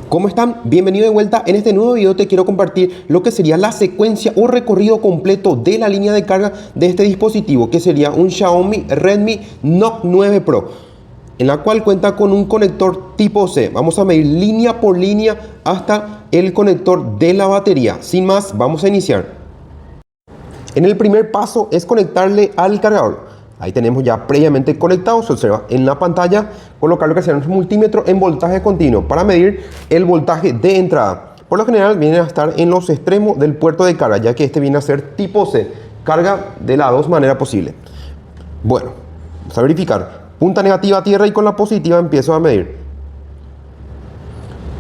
¿Cómo están? Bienvenido de vuelta. En este nuevo video te quiero compartir lo que sería la secuencia o recorrido completo de la línea de carga de este dispositivo, que sería un Xiaomi Redmi Note 9 Pro, en la cual cuenta con un conector tipo C. Vamos a medir línea por línea hasta el conector de la batería. Sin más, vamos a iniciar. En el primer paso es conectarle al cargador. Ahí tenemos ya previamente conectado, se observa en la pantalla, colocar lo que será un multímetro en voltaje continuo para medir el voltaje de entrada. Por lo general viene a estar en los extremos del puerto de carga, ya que este viene a ser tipo C, carga de las dos maneras posibles. Bueno, vamos a verificar. Punta negativa a tierra y con la positiva empiezo a medir.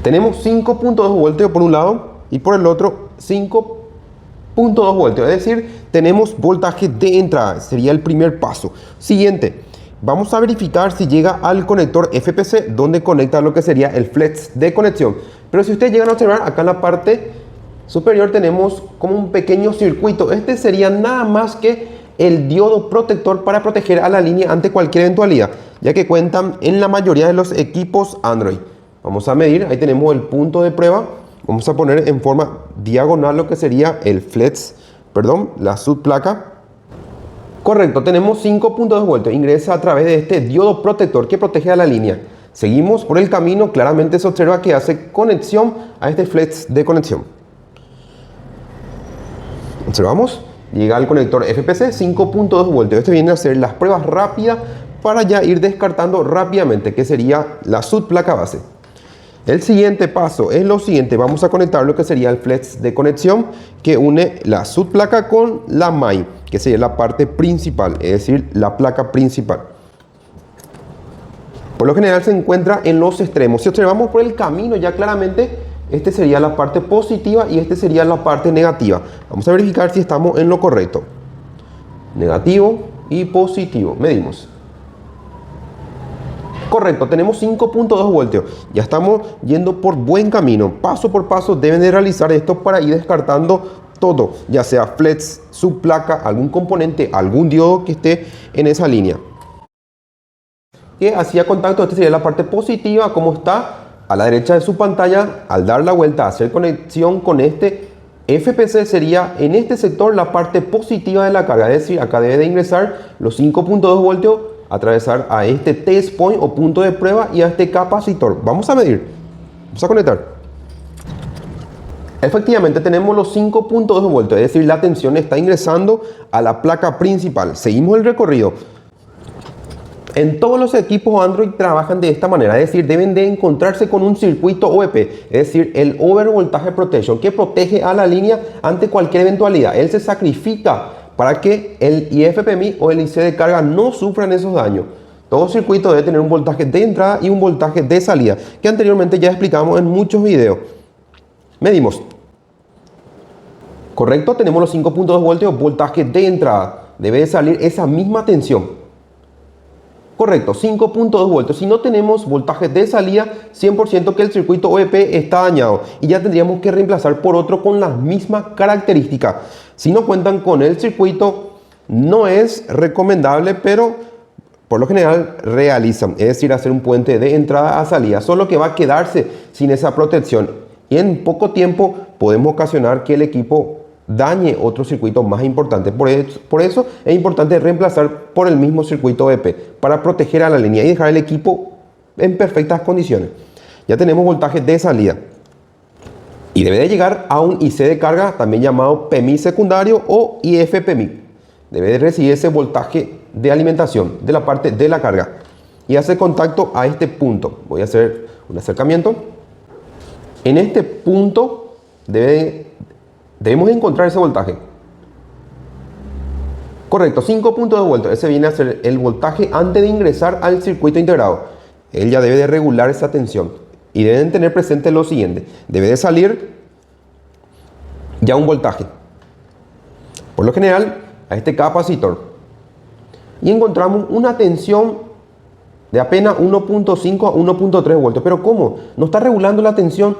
Tenemos 5.2 voltios por un lado y por el otro 5.2 voltios, es decir, tenemos voltaje de entrada, sería el primer paso. Siguiente, vamos a verificar si llega al conector FPC, donde conecta lo que sería el flex de conexión. Pero si ustedes llegan a observar, acá en la parte superior tenemos como un pequeño circuito. Este sería nada más que el diodo protector para proteger a la línea ante cualquier eventualidad, ya que cuentan en la mayoría de los equipos Android. Vamos a medir, ahí tenemos el punto de prueba. Vamos a poner en forma diagonal lo que sería el flex, la subplaca. Correcto, tenemos 5.2 voltios. Ingresa a través de este diodo protector que protege a la línea. Seguimos por el camino, claramente se observa que hace conexión a este flex de conexión. Observamos, llega al conector FPC, 5.2 voltios. Este viene a hacer las pruebas rápidas para ya ir descartando rápidamente, que sería la subplaca base. El siguiente paso es lo siguiente, vamos a conectar lo que sería el flex de conexión que une la subplaca con la main, que sería la parte principal, es decir, la placa principal. Por lo general se encuentra en los extremos. Si observamos por el camino ya claramente, este sería la parte positiva y este sería la parte negativa. Vamos a verificar si estamos en lo correcto. Negativo y positivo, medimos. Correcto, tenemos 5.2 voltios. Ya estamos yendo por buen camino. Paso por paso deben de realizar esto para ir descartando todo, ya sea flex, subplaca, algún componente, algún diodo que esté en esa línea. Que hacía contacto, esta sería la parte positiva, como está a la derecha de su pantalla. Al dar la vuelta a hacer conexión con este FPC sería en este sector la parte positiva de la carga, es decir, acá debe de ingresar los 5.2 voltios, atravesar a este test point o punto de prueba y a este capacitor. Vamos a medir, vamos a conectar. Efectivamente tenemos los 5.2 voltios, es decir, la tensión está ingresando a la placa principal. Seguimos el recorrido. En todos los equipos Android trabajan de esta manera, es decir, deben de encontrarse con un circuito OEP, es decir, el Over Voltage Protection, que protege a la línea ante cualquier eventualidad. Él se sacrifica para que el IFPMI o el IC de carga no sufran esos daños. Todo circuito debe tener un voltaje de entrada y un voltaje de salida, que anteriormente ya explicamos en muchos videos. Medimos. Correcto, tenemos los 5.2 voltios, voltaje de entrada. Debe de salir esa misma tensión. Correcto, 5.2 voltios. Si no tenemos voltaje de salida, 100% que el circuito OEP está dañado y ya tendríamos que reemplazar por otro con las mismas características. Si no cuentan con el circuito, no es recomendable, pero por lo general realizan, es decir, hacer un puente de entrada a salida, solo que va a quedarse sin esa protección y en poco tiempo podemos ocasionar que el equipo dañe otro circuito más importante. Por eso es importante reemplazar por el mismo circuito OEP para proteger a la línea y dejar el equipo en perfectas condiciones. Ya tenemos voltaje de salida y debe de llegar a un IC de carga, también llamado PMI secundario o IFPMI. Debe de recibir ese voltaje de alimentación de la parte de la carga y hace contacto a este punto. Voy a hacer un acercamiento. En este punto debemos encontrar ese voltaje. Correcto, 5.2 voltios. Ese viene a ser el voltaje antes de ingresar al circuito integrado. Él ya debe de regular esa tensión. Y deben tener presente lo siguiente. Debe de salir ya un voltaje. Por lo general, a este capacitor. Y encontramos una tensión de apenas 1.5 a 1.3 voltios. ¿Pero cómo? ¿No está regulando la tensión?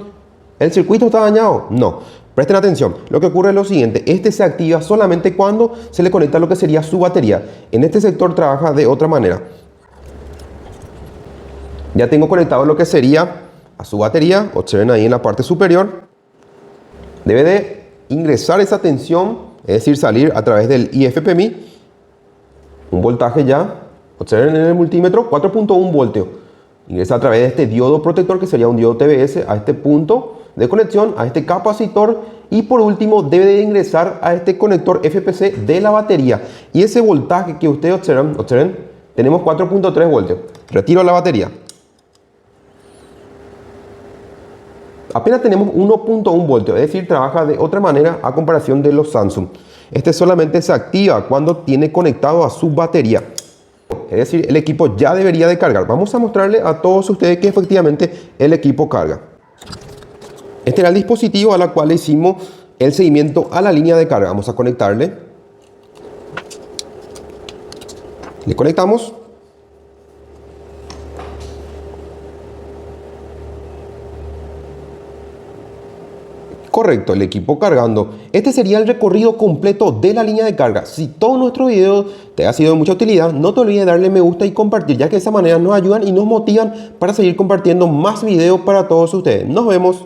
¿El circuito está dañado? No. Presten atención, lo que ocurre es lo siguiente, este se activa solamente cuando se le conecta lo que sería su batería. En este sector trabaja de otra manera. Ya tengo conectado lo que sería a su batería. Observen ahí en la parte superior. Debe de ingresar esa tensión, es decir, salir a través del IFPMI. Un voltaje ya, observen en el multímetro, 4.1 voltios. Ingresa a través de este diodo protector, que sería un diodo TBS, a este punto de conexión, a este capacitor. Y por último, debe de ingresar a este conector FPC de la batería. Y ese voltaje que ustedes observen, tenemos 4.3 voltios. Retiro la batería. Apenas tenemos 1.1 voltios, es decir, trabaja de otra manera a comparación de los Samsung. Este solamente se activa cuando tiene conectado a su batería. Es decir, el equipo ya debería de cargar. Vamos a mostrarle a todos ustedes que efectivamente el equipo carga. Este era el dispositivo a la cual le hicimos el seguimiento a la línea de carga. Vamos a conectarle. Le conectamos. Correcto, el equipo cargando. Este sería el recorrido completo de la línea de carga. Si todo nuestro video te ha sido de mucha utilidad, no te olvides de darle me gusta y compartir, ya que de esa manera nos ayudan y nos motivan para seguir compartiendo más videos para todos ustedes. Nos vemos.